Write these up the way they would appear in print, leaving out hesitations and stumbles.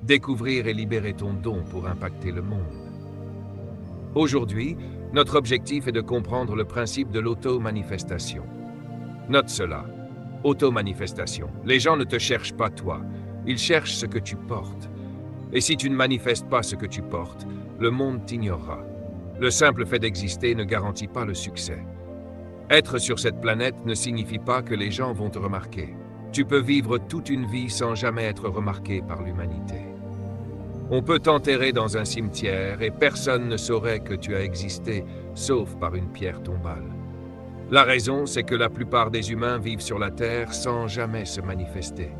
découvrir et libérer ton don pour impacter le monde. Aujourd'hui, notre objectif est de comprendre le principe de l'auto-manifestation. Note cela. Auto-manifestation. Les gens ne te cherchent pas toi, ils cherchent ce que tu portes. Et si tu ne manifestes pas ce que tu portes, le monde t'ignorera. Le simple fait d'exister ne garantit pas le succès. Être sur cette planète ne signifie pas que les gens vont te remarquer. Tu peux vivre toute une vie sans jamais être remarqué par l'humanité. On peut t'enterrer dans un cimetière et personne ne saurait que tu as existé, sauf par une pierre tombale. La raison, c'est que la plupart des humains vivent sur la Terre sans jamais se manifester.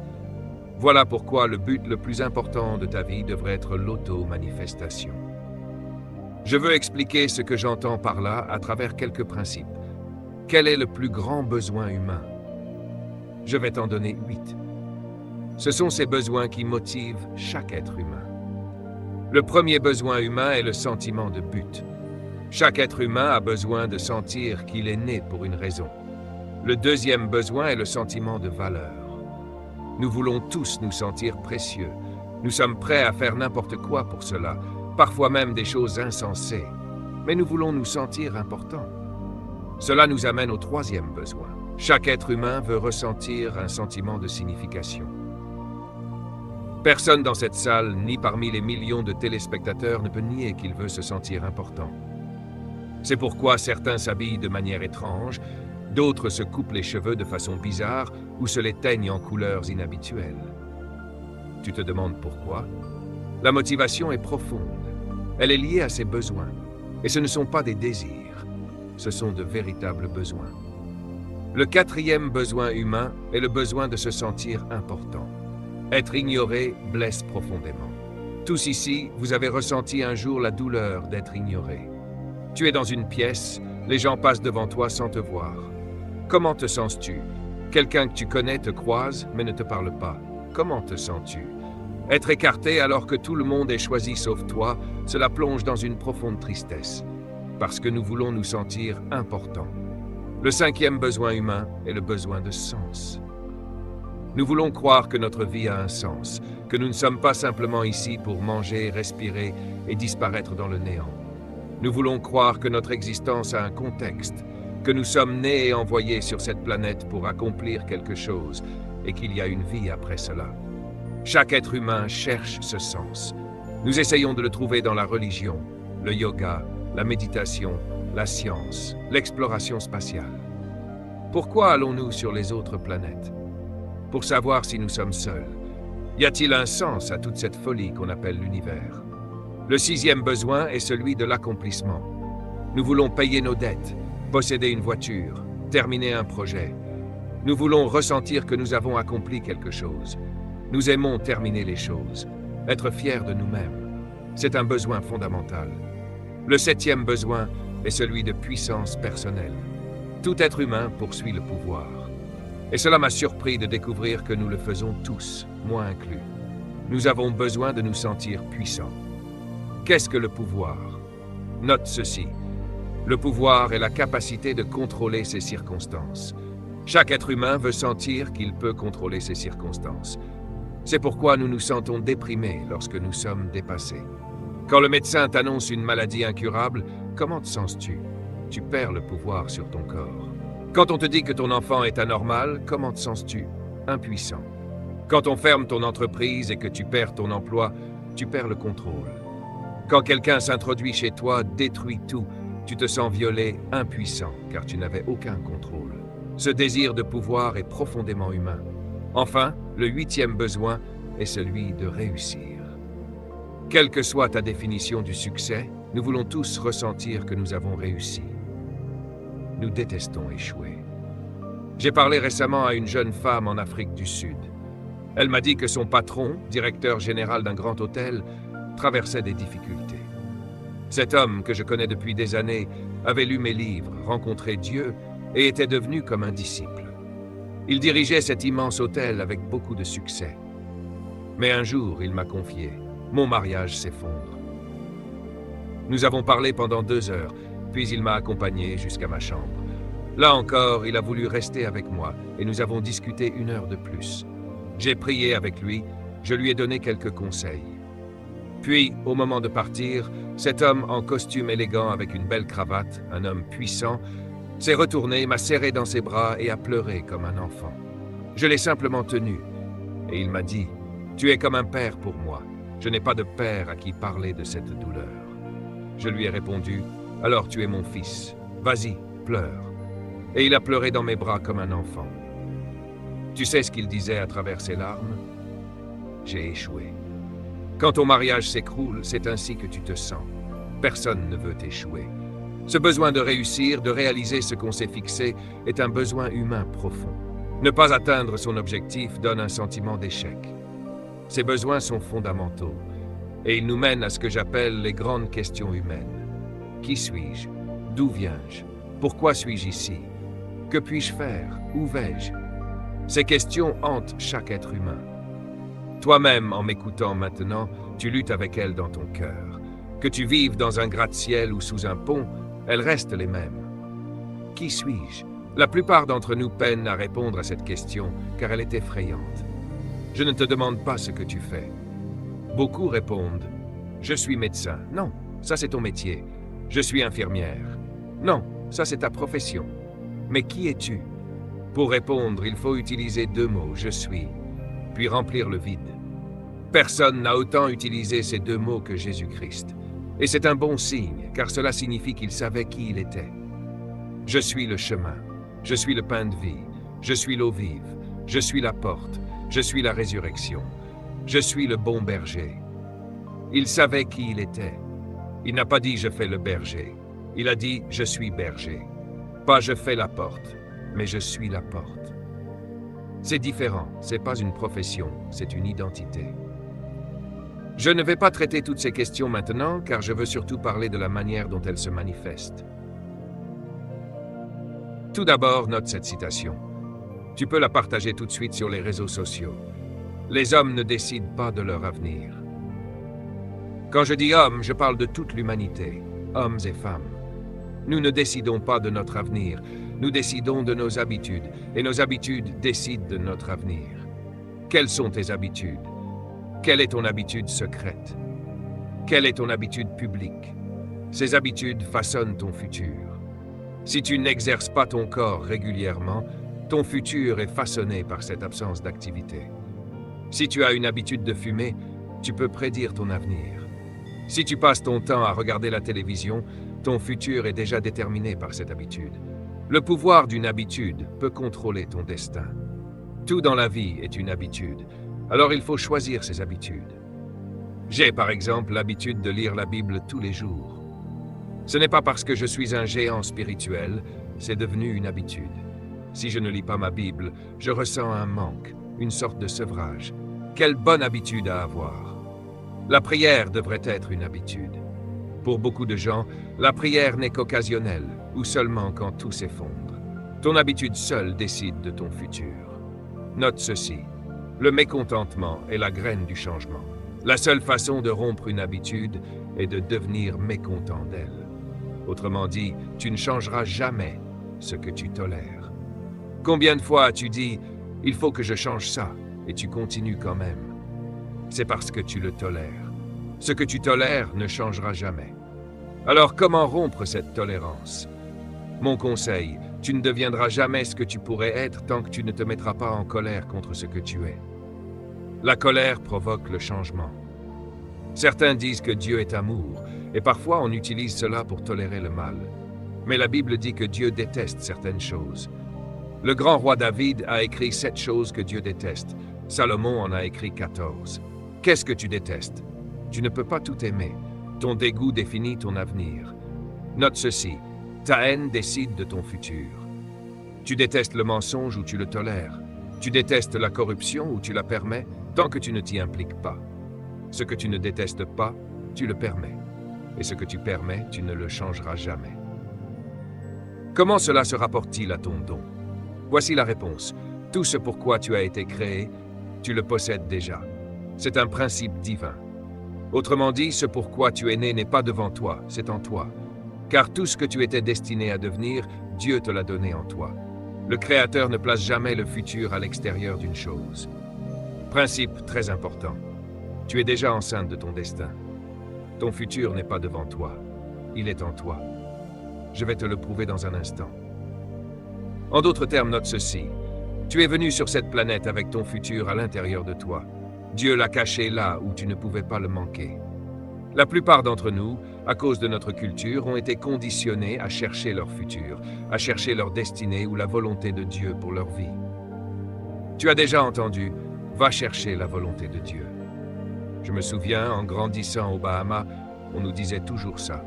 Voilà pourquoi le but le plus important de ta vie devrait être l'auto-manifestation. Je veux expliquer ce que j'entends par là à travers quelques principes. Quel est le plus grand besoin humain? Je vais t'en donner 8. Ce sont ces besoins qui motivent chaque être humain. Le premier besoin humain est le sentiment de but. Chaque être humain a besoin de sentir qu'il est né pour une raison. Le deuxième besoin est le sentiment de valeur. Nous voulons tous nous sentir précieux. Nous sommes prêts à faire n'importe quoi pour cela, parfois même des choses insensées. Mais nous voulons nous sentir importants. Cela nous amène au troisième besoin. Chaque être humain veut ressentir un sentiment de signification. Personne dans cette salle, ni parmi les millions de téléspectateurs, ne peut nier qu'il veut se sentir important. C'est pourquoi certains s'habillent de manière étrange, d'autres se coupent les cheveux de façon bizarre ou se les teignent en couleurs inhabituelles. Tu te demandes pourquoi? La motivation est profonde. Elle est liée à ses besoins. Et ce ne sont pas des désirs, ce sont de véritables besoins. Le quatrième besoin humain est le besoin de se sentir important. Être ignoré blesse profondément. Tous ici, vous avez ressenti un jour la douleur d'être ignoré. Tu es dans une pièce, les gens passent devant toi sans te voir. Comment te sens-tu? Quelqu'un que tu connais te croise, mais ne te parle pas. Comment te sens-tu? Être écarté alors que tout le monde est choisi sauf toi, cela plonge dans une profonde tristesse. Parce que nous voulons nous sentir importants. Le cinquième besoin humain est le besoin de sens. Nous voulons croire que notre vie a un sens, que nous ne sommes pas simplement ici pour manger, respirer et disparaître dans le néant. Nous voulons croire que notre existence a un contexte, que nous sommes nés et envoyés sur cette planète pour accomplir quelque chose et qu'il y a une vie après cela. Chaque être humain cherche ce sens. Nous essayons de le trouver dans la religion, le yoga, la méditation, la science, l'exploration spatiale. Pourquoi allons-nous sur les autres planètes? Pour savoir si nous sommes seuls. Y a-t-il un sens à toute cette folie qu'on appelle l'univers? Le sixième besoin est celui de l'accomplissement. Nous voulons payer nos dettes, posséder une voiture, terminer un projet. Nous voulons ressentir que nous avons accompli quelque chose. Nous aimons terminer les choses, être fiers de nous-mêmes. C'est un besoin fondamental. Le septième besoin est celui de puissance personnelle. Tout être humain poursuit le pouvoir. Et cela m'a surpris de découvrir que nous le faisons tous, moi inclus. Nous avons besoin de nous sentir puissants. Qu'est-ce que le pouvoir? Note ceci. Le pouvoir est la capacité de contrôler ses circonstances. Chaque être humain veut sentir qu'il peut contrôler ses circonstances. C'est pourquoi nous nous sentons déprimés lorsque nous sommes dépassés. Quand le médecin t'annonce une maladie incurable, comment te sens-tu? Tu perds le pouvoir sur ton corps. Quand on te dit que ton enfant est anormal, comment te sens-tu? Impuissant. Quand on ferme ton entreprise et que tu perds ton emploi, tu perds le contrôle. Quand quelqu'un s'introduit chez toi, détruit tout, tu te sens violé, impuissant, car tu n'avais aucun contrôle. Ce désir de pouvoir est profondément humain. Enfin, le huitième besoin est celui de réussir. Quelle que soit ta définition du succès, nous voulons tous ressentir que nous avons réussi. Nous détestons échouer. J'ai parlé récemment à une jeune femme en Afrique du Sud. Elle m'a dit que son patron, directeur général d'un grand hôtel, traversait des difficultés. Cet homme, que je connais depuis des années, avait lu mes livres, rencontré Dieu et était devenu comme un disciple. Il dirigeait cet immense hôtel avec beaucoup de succès. Mais un jour, il m'a confié, « Mon mariage s'effondre. » Nous avons parlé pendant 2 heures, puis il m'a accompagné jusqu'à ma chambre. Là encore, il a voulu rester avec moi et nous avons discuté 1 heure de plus. J'ai prié avec lui, je lui ai donné quelques conseils. Puis, au moment de partir, cet homme en costume élégant avec une belle cravate, un homme puissant, s'est retourné, m'a serré dans ses bras et a pleuré comme un enfant. Je l'ai simplement tenu, et il m'a dit, « Tu es comme un père pour moi. Je n'ai pas de père à qui parler de cette douleur. » Je lui ai répondu, « Alors tu es mon fils. Vas-y, pleure. » Et il a pleuré dans mes bras comme un enfant. Tu sais ce qu'il disait à travers ses larmes? J'ai échoué. Quand ton mariage s'écroule, c'est ainsi que tu te sens. Personne ne veut échouer. Ce besoin de réussir, de réaliser ce qu'on s'est fixé, est un besoin humain profond. Ne pas atteindre son objectif donne un sentiment d'échec. Ces besoins sont fondamentaux, et ils nous mènent à ce que j'appelle les grandes questions humaines. Qui suis-je? D'où viens-je? Pourquoi suis-je ici? Que puis-je faire? Où vais-je? Ces questions hantent chaque être humain. Toi-même, en m'écoutant maintenant, tu luttes avec elles dans ton cœur. Que tu vives dans un gratte-ciel ou sous un pont, elles restent les mêmes. Qui suis-je? La plupart d'entre nous peinent à répondre à cette question, car elle est effrayante. Je ne te demande pas ce que tu fais. Beaucoup répondent « Je suis médecin ». Non, ça c'est ton métier. « Je suis infirmière ». Non, ça c'est ta profession. Mais qui es-tu? Pour répondre, il faut utiliser deux mots « je suis », puis remplir le vide. Personne n'a autant utilisé ces deux mots que Jésus-Christ. Et c'est un bon signe, car cela signifie qu'il savait qui il était. Je suis le chemin, je suis le pain de vie, je suis l'eau vive, je suis la porte, je suis la résurrection, je suis le bon berger. Il savait qui il était. Il n'a pas dit « je fais le berger ». Il a dit « je suis berger ». Pas « je fais la porte », mais « je suis la porte ». C'est différent, c'est pas une profession, c'est une identité. Je ne vais pas traiter toutes ces questions maintenant, car je veux surtout parler de la manière dont elles se manifestent. Tout d'abord, note cette citation. Tu peux la partager tout de suite sur les réseaux sociaux. Les hommes ne décident pas de leur avenir. Quand je dis hommes, je parle de toute l'humanité, hommes et femmes. Nous ne décidons pas de notre avenir, nous décidons de nos habitudes, et nos habitudes décident de notre avenir. Quelles sont tes habitudes? Quelle est ton habitude secrète? Quelle est ton habitude publique? Ces habitudes façonnent ton futur. Si tu n'exerces pas ton corps régulièrement, ton futur est façonné par cette absence d'activité. Si tu as une habitude de fumer, tu peux prédire ton avenir. Si tu passes ton temps à regarder la télévision, ton futur est déjà déterminé par cette habitude. Le pouvoir d'une habitude peut contrôler ton destin. Tout dans la vie est une habitude, alors il faut choisir ses habitudes. J'ai par exemple l'habitude de lire la Bible tous les jours. Ce n'est pas parce que je suis un géant spirituel, c'est devenu une habitude. Si je ne lis pas ma Bible, je ressens un manque, une sorte de sevrage. Quelle bonne habitude à avoir! La prière devrait être une habitude. Pour beaucoup de gens, la prière n'est qu'occasionnelle, ou seulement quand tout s'effondre. Ton habitude seule décide de ton futur. Note ceci, le mécontentement est la graine du changement. La seule façon de rompre une habitude est de devenir mécontent d'elle. Autrement dit, tu ne changeras jamais ce que tu tolères. Combien de fois as-tu dit « il faut que je change ça » et tu continues quand même? C'est parce que tu le tolères. Ce que tu tolères ne changera jamais. Alors comment rompre cette tolérance? Mon conseil, tu ne deviendras jamais ce que tu pourrais être tant que tu ne te mettras pas en colère contre ce que tu es. La colère provoque le changement. Certains disent que Dieu est amour, et parfois on utilise cela pour tolérer le mal. Mais la Bible dit que Dieu déteste certaines choses. Le grand roi David a écrit 7 choses que Dieu déteste. Salomon en a écrit 14. Qu'est-ce que tu détestes? Tu ne peux pas tout aimer. Ton dégoût définit ton avenir. Note ceci, ta haine décide de ton futur. Tu détestes le mensonge ou tu le tolères. Tu détestes la corruption ou tu la permets tant que tu ne t'y impliques pas. Ce que tu ne détestes pas, tu le permets. Et ce que tu permets, tu ne le changeras jamais. Comment cela se rapporte-t-il à ton don? Voici la réponse. Tout ce pour quoi tu as été créé, tu le possèdes déjà. C'est un principe divin. Autrement dit, ce pour quoi tu es né n'est pas devant toi, c'est en toi. Car tout ce que tu étais destiné à devenir, Dieu te l'a donné en toi. Le Créateur ne place jamais le futur à l'extérieur d'une chose. Principe très important. Tu es déjà enceinte de ton destin. Ton futur n'est pas devant toi, il est en toi. Je vais te le prouver dans un instant. En d'autres termes, note ceci. Tu es venu sur cette planète avec ton futur à l'intérieur de toi. Dieu l'a caché là où tu ne pouvais pas le manquer. La plupart d'entre nous, à cause de notre culture, ont été conditionnés à chercher leur futur, à chercher leur destinée ou la volonté de Dieu pour leur vie. Tu as déjà entendu « Va chercher la volonté de Dieu ». Je me souviens, en grandissant aux Bahamas, on nous disait toujours ça.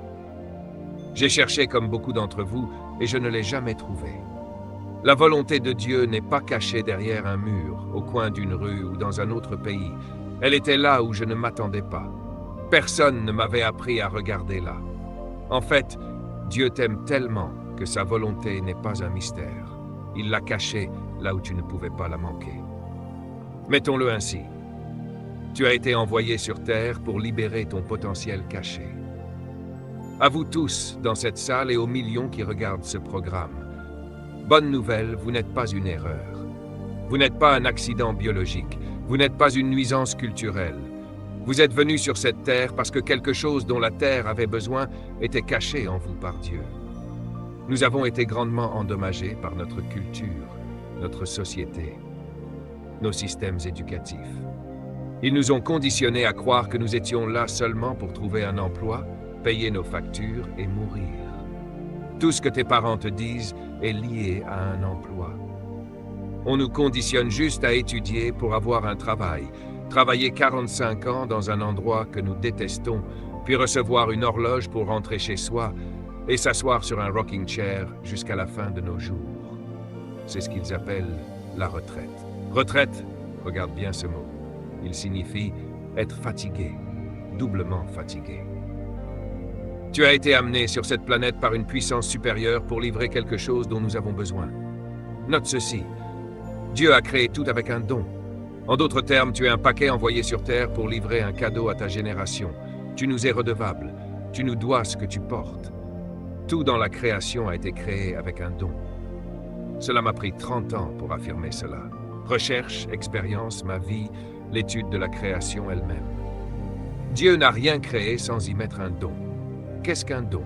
J'ai cherché comme beaucoup d'entre vous et je ne l'ai jamais trouvée. La volonté de Dieu n'est pas cachée derrière un mur, au coin d'une rue ou dans un autre pays. Elle était là où je ne m'attendais pas. Personne ne m'avait appris à regarder là. En fait, Dieu t'aime tellement que sa volonté n'est pas un mystère. Il l'a cachée là où tu ne pouvais pas la manquer. Mettons-le ainsi. Tu as été envoyé sur Terre pour libérer ton potentiel caché. À vous tous, dans cette salle et aux millions qui regardent ce programme, bonne nouvelle, vous n'êtes pas une erreur. Vous n'êtes pas un accident biologique. Vous n'êtes pas une nuisance culturelle. Vous êtes venu sur cette terre parce que quelque chose dont la terre avait besoin était caché en vous par Dieu. Nous avons été grandement endommagés par notre culture, notre société, nos systèmes éducatifs. Ils nous ont conditionnés à croire que nous étions là seulement pour trouver un emploi, payer nos factures et mourir. Tout ce que tes parents te disent est lié à un emploi. On nous conditionne juste à étudier pour avoir un travail, travailler 45 ans dans un endroit que nous détestons, puis recevoir une horloge pour rentrer chez soi et s'asseoir sur un rocking chair jusqu'à la fin de nos jours. C'est ce qu'ils appellent la retraite. Retraite, regarde bien ce mot. Il signifie être fatigué, doublement fatigué. Tu as été amené sur cette planète par une puissance supérieure pour livrer quelque chose dont nous avons besoin. Note ceci. Dieu a créé tout avec un don. En d'autres termes, tu es un paquet envoyé sur Terre pour livrer un cadeau à ta génération. Tu nous es redevable. Tu nous dois ce que tu portes. Tout dans la création a été créé avec un don. Cela m'a pris 30 ans pour affirmer cela. Recherche, expérience, ma vie, l'étude de la création elle-même. Dieu n'a rien créé sans y mettre un don. Qu'est-ce qu'un don?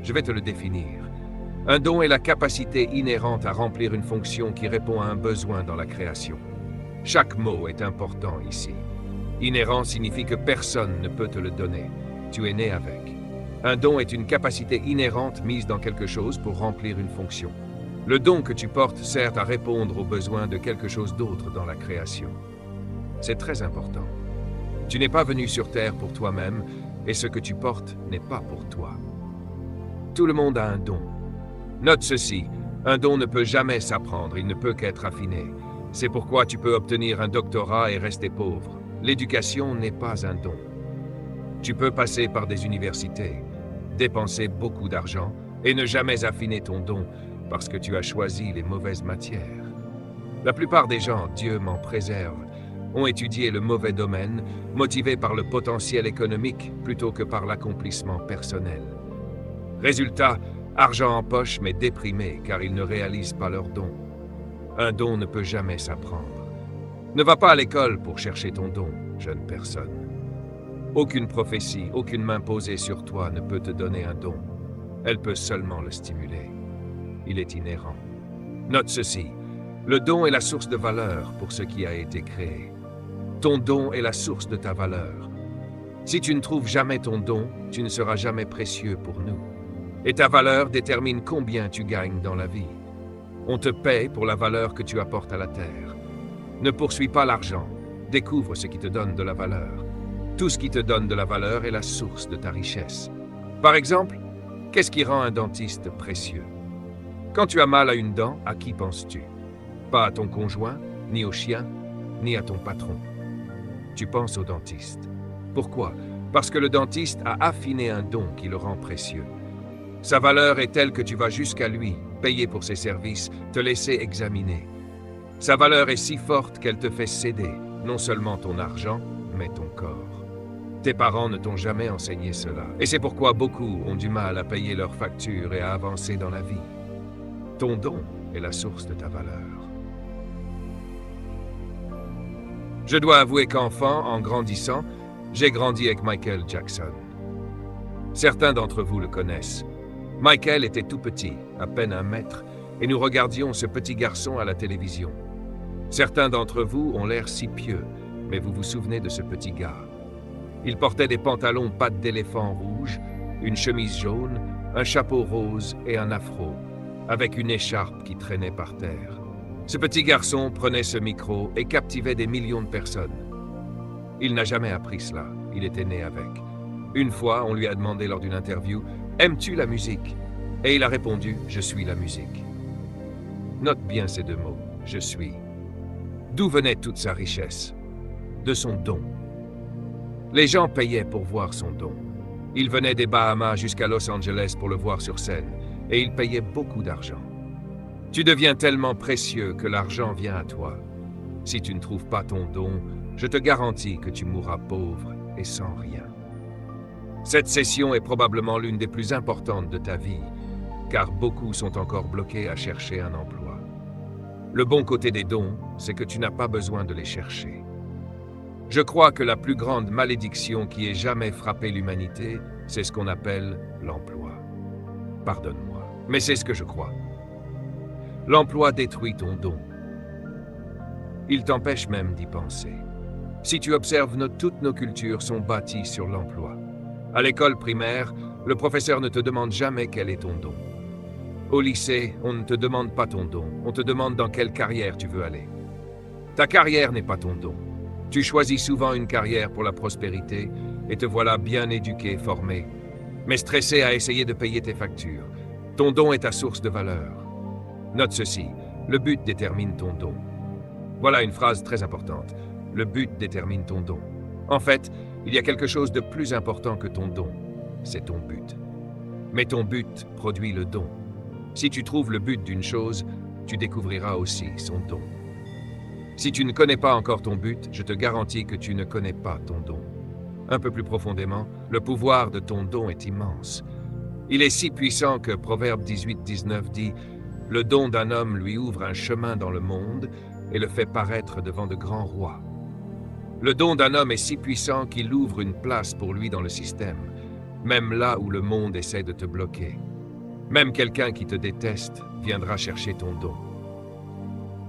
Je vais te le définir. Un don est la capacité inhérente à remplir une fonction qui répond à un besoin dans la création. Chaque mot est important ici. Inhérent signifie que personne ne peut te le donner. Tu es né avec. Un don est une capacité inhérente mise dans quelque chose pour remplir une fonction. Le don que tu portes sert à répondre aux besoins de quelque chose d'autre dans la création. C'est très important. Tu n'es pas venu sur Terre pour toi-même et ce que tu portes n'est pas pour toi. Tout le monde a un don. Note ceci, un don ne peut jamais s'apprendre, il ne peut qu'être affiné. C'est pourquoi tu peux obtenir un doctorat et rester pauvre. L'éducation n'est pas un don. Tu peux passer par des universités, dépenser beaucoup d'argent et ne jamais affiner ton don parce que tu as choisi les mauvaises matières. La plupart des gens, Dieu m'en préserve, ont étudié le mauvais domaine, motivés par le potentiel économique plutôt que par l'accomplissement personnel. Résultat, argent en poche mais déprimé car ils ne réalisent pas leur don. Un don ne peut jamais s'apprendre. Ne va pas à l'école pour chercher ton don, jeune personne. Aucune prophétie, aucune main posée sur toi ne peut te donner un don. Elle peut seulement le stimuler. Il est inhérent. Note ceci, le don est la source de valeur pour ce qui a été créé. Ton don est la source de ta valeur. Si tu ne trouves jamais ton don, tu ne seras jamais précieux pour nous. Et ta valeur détermine combien tu gagnes dans la vie. On te paie pour la valeur que tu apportes à la terre. Ne poursuis pas l'argent, découvre ce qui te donne de la valeur. Tout ce qui te donne de la valeur est la source de ta richesse. Par exemple, qu'est-ce qui rend un dentiste précieux? Quand tu as mal à une dent, à qui penses-tu? Pas à ton conjoint, ni au chien, ni à ton patron. Tu penses au dentiste. Pourquoi? Parce que le dentiste a affiné un don qui le rend précieux. Sa valeur est telle que tu vas jusqu'à lui, payer pour ses services, te laisser examiner. Sa valeur est si forte qu'elle te fait céder, non seulement ton argent, mais ton corps. Tes parents ne t'ont jamais enseigné cela, et c'est pourquoi beaucoup ont du mal à payer leurs factures et à avancer dans la vie. Ton don est la source de ta valeur. Je dois avouer qu'enfant, en grandissant, J'ai grandi avec Michael Jackson. Certains d'entre vous le connaissent. Michael était tout petit, à peine 1 mètre, et nous regardions ce petit garçon à la télévision. Certains d'entre vous ont l'air si pieux, mais vous vous souvenez de ce petit gars. Il portait des pantalons pattes d'éléphant rouges, une chemise jaune, un chapeau rose et un afro, avec une écharpe qui traînait par terre. Ce petit garçon prenait ce micro et captivait des millions de personnes. Il n'a jamais appris cela, il était né avec. Une fois, on lui a demandé lors d'une interview « Aimes-tu la musique ?» Et il a répondu « Je suis la musique ». Note bien ces 2 mots, « Je suis ». D'où venait toute sa richesse? De son don. Les gens payaient pour voir son don. Il venait des Bahamas jusqu'à Los Angeles pour le voir sur scène, et il payait beaucoup d'argent. Tu deviens tellement précieux que l'argent vient à toi. Si tu ne trouves pas ton don, je te garantis que tu mourras pauvre et sans rien. Cette session est probablement l'une des plus importantes de ta vie, car beaucoup sont encore bloqués à chercher un emploi. Le bon côté des dons, c'est que tu n'as pas besoin de les chercher. Je crois que la plus grande malédiction qui ait jamais frappé l'humanité, c'est ce qu'on appelle l'emploi. Pardonne-moi, mais c'est ce que je crois. L'emploi détruit ton don. Il t'empêche même d'y penser. Si tu observes, toutes nos cultures sont bâties sur l'emploi. À l'école primaire, le professeur ne te demande jamais quel est ton don. Au lycée, on ne te demande pas ton don, on te demande dans quelle carrière tu veux aller. Ta carrière n'est pas ton don. Tu choisis souvent une carrière pour la prospérité et te voilà bien éduqué, formé, mais stressé à essayer de payer tes factures. Ton don est ta source de valeur. Note ceci, le but détermine ton don. Voilà une phrase très importante. Le but détermine ton don. En fait, il y a quelque chose de plus important que ton don. C'est ton but. Mais ton but produit le don. Si tu trouves le but d'une chose, tu découvriras aussi son don. Si tu ne connais pas encore ton but, je te garantis que tu ne connais pas ton don. Un peu plus profondément, le pouvoir de ton don est immense. Il est si puissant que Proverbe 18-19 dit « Le don d'un homme lui ouvre un chemin dans le monde et le fait paraître devant de grands rois. » Le don d'un homme est si puissant qu'il ouvre une place pour lui dans le système, même là où le monde essaie de te bloquer. Même quelqu'un qui te déteste viendra chercher ton don.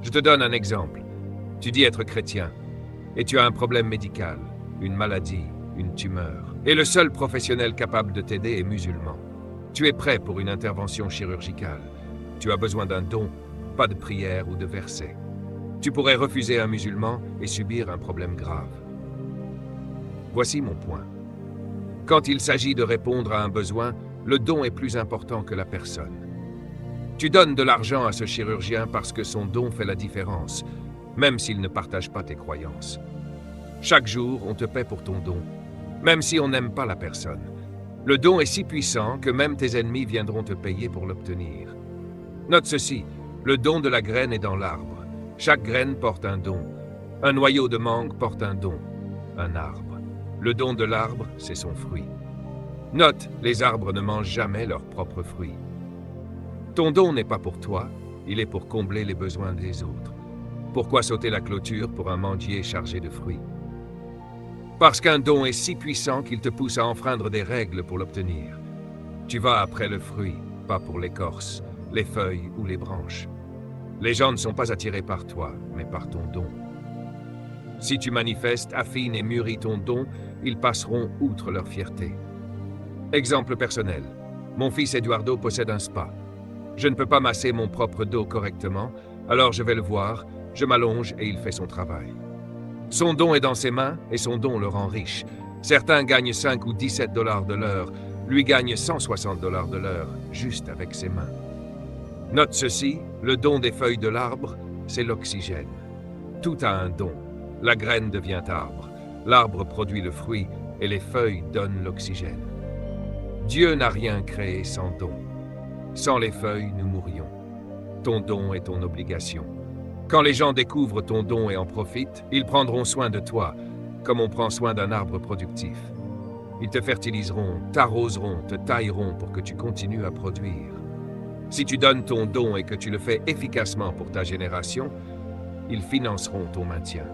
Je te donne un exemple. Tu dis être chrétien, et tu as un problème médical, une maladie, une tumeur, et le seul professionnel capable de t'aider est musulman. Tu es prêt pour une intervention chirurgicale. Tu as besoin d'un don, pas de prière ou de verset. Tu pourrais refuser un musulman et subir un problème grave. Voici mon point. Quand il s'agit de répondre à un besoin, le don est plus important que la personne. Tu donnes de l'argent à ce chirurgien parce que son don fait la différence, même s'il ne partage pas tes croyances. Chaque jour, on te paie pour ton don, même si on n'aime pas la personne. Le don est si puissant que même tes ennemis viendront te payer pour l'obtenir. Note ceci, le don de la graine est dans l'arbre. Chaque graine porte un don. Un noyau de mangue porte un don, un arbre. Le don de l'arbre, c'est son fruit. Note, les arbres ne mangent jamais leurs propres fruits. Ton don n'est pas pour toi, il est pour combler les besoins des autres. Pourquoi sauter la clôture pour un manguier chargé de fruits? Parce qu'un don est si puissant qu'il te pousse à enfreindre des règles pour l'obtenir. Tu vas après le fruit, pas pour l'écorce, les feuilles ou les branches. Les gens ne sont pas attirés par toi, mais par ton don. Si tu manifestes, affines et mûris ton don, ils passeront outre leur fierté. Exemple personnel. Mon fils Eduardo possède un spa. Je ne peux pas masser mon propre dos correctement, alors je vais le voir, je m'allonge et il fait son travail. Son don est dans ses mains et son don le rend riche. Certains gagnent 5 ou 17 $ de l'heure, lui gagne 160 $ de l'heure, juste avec ses mains. Note ceci, le don des feuilles de l'arbre, c'est l'oxygène. Tout a un don. La graine devient arbre, l'arbre produit le fruit et les feuilles donnent l'oxygène. Dieu n'a rien créé sans don. Sans les feuilles, nous mourrions. Ton don est ton obligation. Quand les gens découvrent ton don et en profitent, ils prendront soin de toi, comme on prend soin d'un arbre productif. Ils te fertiliseront, t'arroseront, te tailleront pour que tu continues à produire. Si tu donnes ton don et que tu le fais efficacement pour ta génération, ils financeront ton maintien.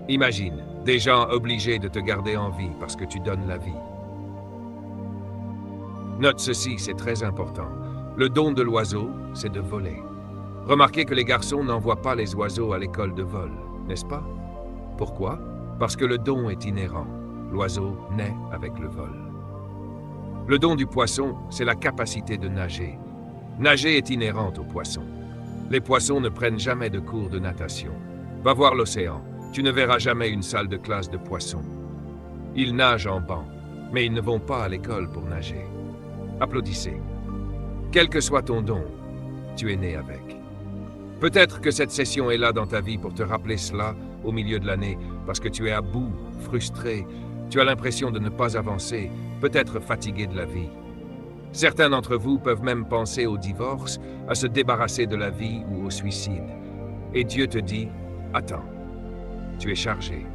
Imagine, Des gens obligés de te garder en vie parce que tu donnes la vie. Note ceci, c'est très important. Le don de l'oiseau, c'est de voler. Remarquez que les garçons n'envoient pas les oiseaux à l'école de vol, n'est-ce pas? Pourquoi? Parce que le don est inhérent. L'oiseau naît avec le vol. Le don du poisson, c'est la capacité de nager. Nager est inhérente aux poissons. Les poissons ne prennent jamais de cours de natation. Va voir l'océan. Tu ne verras jamais une salle de classe de poissons. Ils nagent en banc, mais ils ne vont pas à l'école pour nager. Applaudissez. Quel que soit ton don, tu es né avec. Peut-être que cette session est là dans ta vie pour te rappeler cela au milieu de l'année, parce que tu es à bout, frustré, tu as l'impression de ne pas avancer, peut-être fatigué de la vie. Certains d'entre vous peuvent même penser au divorce, à se débarrasser de la vie ou au suicide. Et Dieu te dit, attends, tu es chargé.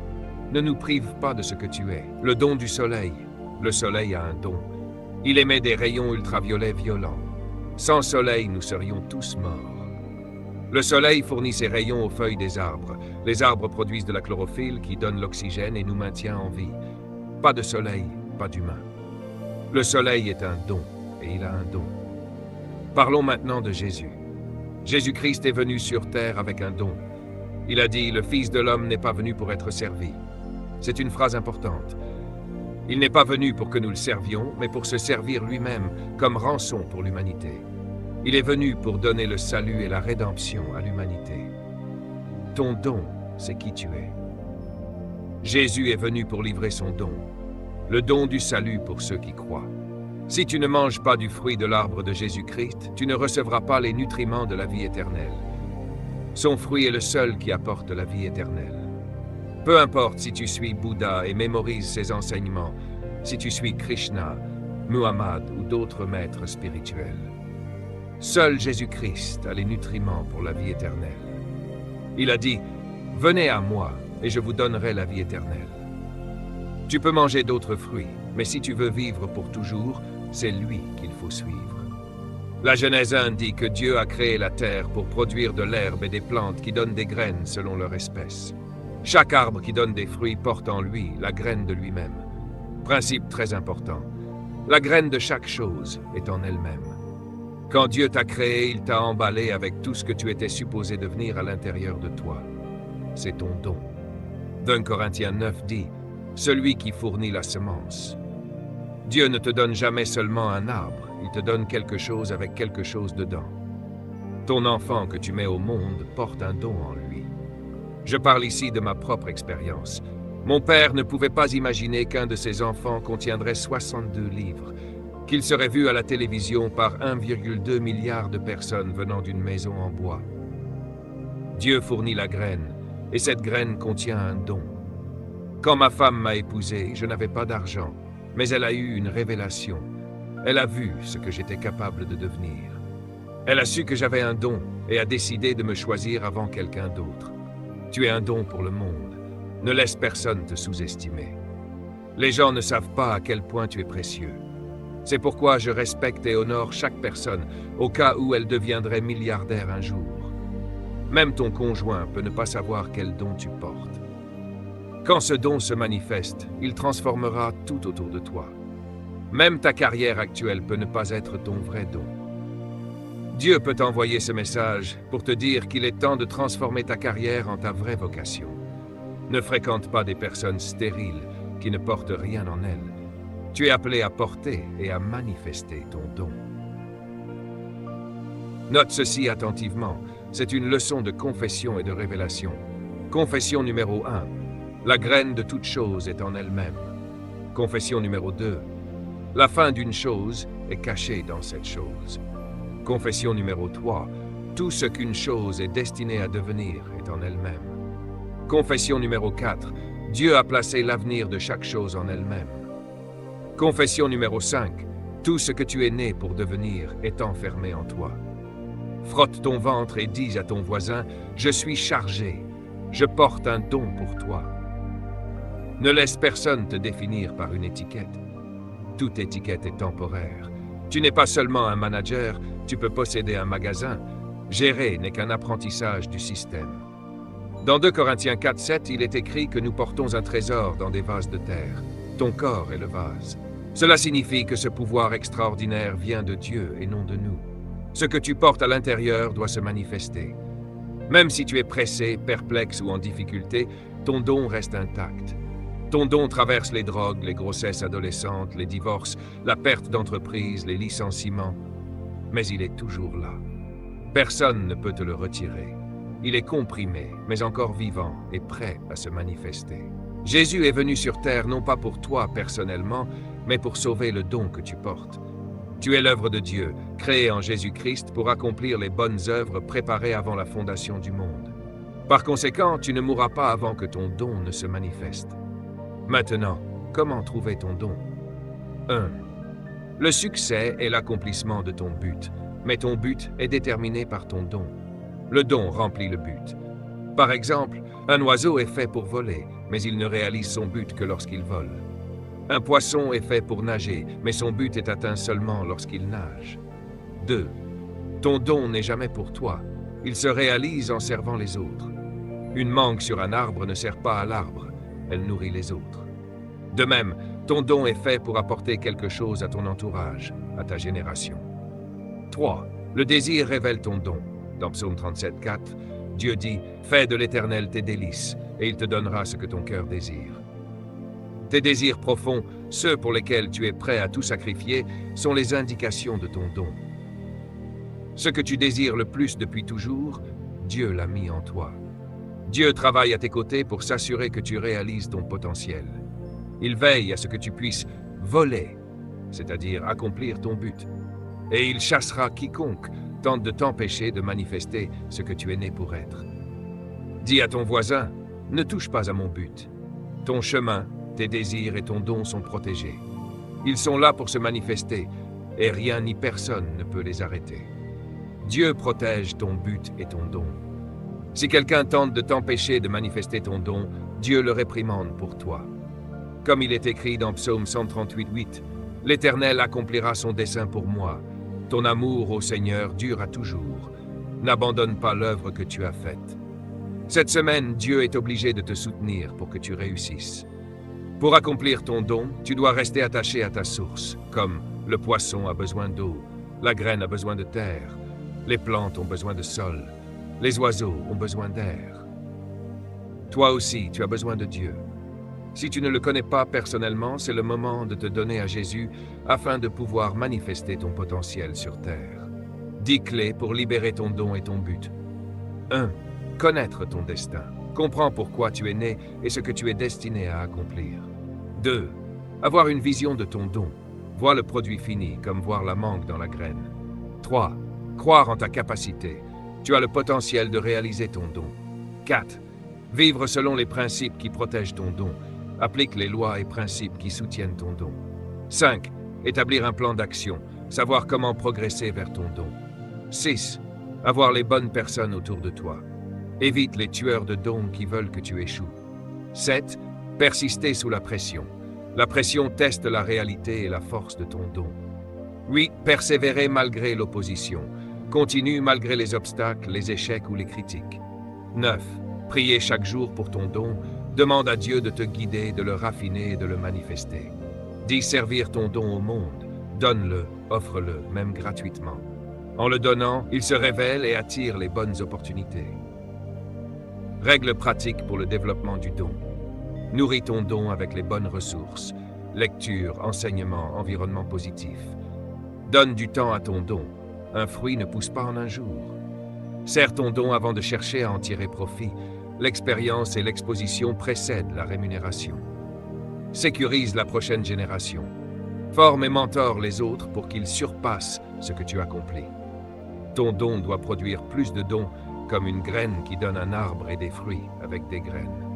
Ne nous prive pas de ce que tu es. Le don du soleil. Le soleil a un don. Il émet des rayons ultraviolets violents. Sans soleil, nous serions tous morts. Le soleil fournit ses rayons aux feuilles des arbres. Les arbres produisent de la chlorophylle qui donne l'oxygène et nous maintient en vie. Pas de soleil, pas d'humain. Le soleil est un don, et il a un don. Parlons maintenant de Jésus. Jésus-Christ est venu sur terre avec un don. Il a dit, le Fils de l'homme n'est pas venu pour être servi. C'est une phrase importante. Il n'est pas venu pour que nous le servions, mais pour se servir lui-même comme rançon pour l'humanité. Il est venu pour donner le salut et la rédemption à l'humanité. Ton don, c'est qui tu es. Jésus est venu pour livrer son don, le don du salut pour ceux qui croient. Si tu ne manges pas du fruit de l'arbre de Jésus-Christ, tu ne recevras pas les nutriments de la vie éternelle. Son fruit est le seul qui apporte la vie éternelle. Peu importe si tu suis Bouddha et mémorises ses enseignements, si tu suis Krishna, Muhammad ou d'autres maîtres spirituels. Seul Jésus-Christ a les nutriments pour la vie éternelle. Il a dit, « Venez à moi et je vous donnerai la vie éternelle. » Tu peux manger d'autres fruits, mais si tu veux vivre pour toujours, c'est lui qu'il faut suivre. La Genèse 1 dit que Dieu a créé la terre pour produire de l'herbe et des plantes qui donnent des graines selon leur espèce. Chaque arbre qui donne des fruits porte en lui la graine de lui-même. Principe très important. La graine de chaque chose est en elle-même. Quand Dieu t'a créé, il t'a emballé avec tout ce que tu étais supposé devenir à l'intérieur de toi. C'est ton don. 1 Corinthiens 9 dit, « Celui qui fournit la semence. » Dieu ne te donne jamais seulement un arbre, il te donne quelque chose avec quelque chose dedans. Ton enfant que tu mets au monde porte un don en lui. Je parle ici de ma propre expérience. Mon père ne pouvait pas imaginer qu'un de ses enfants contiendrait 62 livres, qu'il serait vu à la télévision par 1,2 milliard de personnes venant d'une maison en bois. Dieu fournit la graine, et cette graine contient un don. Quand ma femme m'a épousé, je n'avais pas d'argent, mais elle a eu une révélation. Elle a vu ce que j'étais capable de devenir. Elle a su que j'avais un don et a décidé de me choisir avant quelqu'un d'autre. Tu es un don pour le monde. Ne laisse personne te sous-estimer. Les gens ne savent pas à quel point tu es précieux. C'est pourquoi je respecte et honore chaque personne au cas où elle deviendrait milliardaire un jour. Même ton conjoint peut ne pas savoir quel don tu portes. Quand ce don se manifeste, il transformera tout autour de toi. Même ta carrière actuelle peut ne pas être ton vrai don. Dieu peut t'envoyer ce message pour te dire qu'il est temps de transformer ta carrière en ta vraie vocation. Ne fréquente pas des personnes stériles qui ne portent rien en elles. Tu es appelé à porter et à manifester ton don. Note ceci attentivement. C'est une leçon de confession et de révélation. Confession numéro 1. La graine de toute chose est en elle-même. Confession numéro 2. La fin d'une chose est cachée dans cette chose. Confession numéro 3. Tout ce qu'une chose est destinée à devenir est en elle-même. Confession numéro 4. Dieu a placé l'avenir de chaque chose en elle-même. Confession numéro 5. Tout ce que tu es né pour devenir est enfermé en toi. Frotte ton ventre et dis à ton voisin, « Je suis chargé, je porte un don pour toi. » Ne laisse personne te définir par une étiquette. Toute étiquette est temporaire. Tu n'es pas seulement un manager, tu peux posséder un magasin. Gérer n'est qu'un apprentissage du système. Dans 2 Corinthiens 4, 7, il est écrit que nous portons un trésor dans des vases de terre. Ton corps est le vase. Cela signifie que ce pouvoir extraordinaire vient de Dieu et non de nous. Ce que tu portes à l'intérieur doit se manifester. Même si tu es pressé, perplexe ou en difficulté, ton don reste intact. Ton don traverse les drogues, les grossesses adolescentes, les divorces, la perte d'entreprise, les licenciements. Mais il est toujours là. Personne ne peut te le retirer. Il est comprimé, mais encore vivant et prêt à se manifester. Jésus est venu sur terre non pas pour toi personnellement, mais pour sauver le don que tu portes. Tu es l'œuvre de Dieu, créée en Jésus-Christ pour accomplir les bonnes œuvres préparées avant la fondation du monde. Par conséquent, tu ne mourras pas avant que ton don ne se manifeste. Maintenant, comment trouver ton don? 1. Le succès est l'accomplissement de ton but, mais ton but est déterminé par ton don. Le don remplit le but. Par exemple, un oiseau est fait pour voler, mais il ne réalise son but que lorsqu'il vole. Un poisson est fait pour nager, mais son but est atteint seulement lorsqu'il nage. 2. Ton don n'est jamais pour toi. Il se réalise en servant les autres. Une mangue sur un arbre ne sert pas à l'arbre, elle nourrit les autres. De même, ton don est fait pour apporter quelque chose à ton entourage, à ta génération. 3. Le désir révèle ton don. Dans Psaume 37, 4, Dieu dit « Fais de l'Éternel tes délices, et il te donnera ce que ton cœur désire. » Tes désirs profonds, ceux pour lesquels tu es prêt à tout sacrifier, sont les indications de ton don. Ce que tu désires le plus depuis toujours, Dieu l'a mis en toi. Dieu travaille à tes côtés pour s'assurer que tu réalises ton potentiel. Il veille à ce que tu puisses voler, c'est-à-dire accomplir ton but. Et il chassera quiconque tente de t'empêcher de manifester ce que tu es né pour être. Dis à ton voisin, ne touche pas à mon but. Ton chemin, tes désirs et ton don sont protégés. Ils sont là pour se manifester, et rien ni personne ne peut les arrêter. Dieu protège ton but et ton don. Si quelqu'un tente de t'empêcher de manifester ton don, Dieu le réprimande pour toi. Comme il est écrit dans Psaume 138, 8, « L'Éternel accomplira son dessein pour moi. Ton amour au Seigneur dure à toujours. N'abandonne pas l'œuvre que tu as faite. » Cette semaine, Dieu est obligé de te soutenir pour que tu réussisses. Pour accomplir ton don, tu dois rester attaché à ta source, comme le poisson a besoin d'eau, la graine a besoin de terre, les plantes ont besoin de sol, les oiseaux ont besoin d'air. Toi aussi, tu as besoin de Dieu. Si tu ne le connais pas personnellement, c'est le moment de te donner à Jésus afin de pouvoir manifester ton potentiel sur terre. 10 clés pour libérer ton don et ton but. 1. Connaître ton destin. Comprends pourquoi tu es né et ce que tu es destiné à accomplir. 2. Avoir une vision de ton don. Vois le produit fini, comme voir la mangue dans la graine. 3. Croire en ta capacité. Tu as le potentiel de réaliser ton don. 4. Vivre selon les principes qui protègent ton don. Applique les lois et principes qui soutiennent ton don. 5. Établir un plan d'action. Savoir comment progresser vers ton don. 6. Avoir les bonnes personnes autour de toi. Évite les tueurs de dons qui veulent que tu échoues. 7. Persister sous la pression. La pression teste la réalité et la force de ton don. 8. Persévérer malgré l'opposition. Continue malgré les obstacles, les échecs ou les critiques. 9. Prier chaque jour pour ton don. Demande à Dieu de te guider, de le raffiner et de le manifester. 10. Servir ton don au monde. Donne-le, offre-le, même gratuitement. En le donnant, il se révèle et attire les bonnes opportunités. Règles pratiques pour le développement du don. Nourris ton don avec les bonnes ressources. Lecture, enseignement, environnement positif. Donne du temps à ton don. Un fruit ne pousse pas en un jour. Sers ton don avant de chercher à en tirer profit. L'expérience et l'exposition précèdent la rémunération. Sécurise la prochaine génération. Forme et mentore les autres pour qu'ils surpassent ce que tu accomplis. Ton don doit produire plus de dons, comme une graine qui donne un arbre et des fruits avec des graines.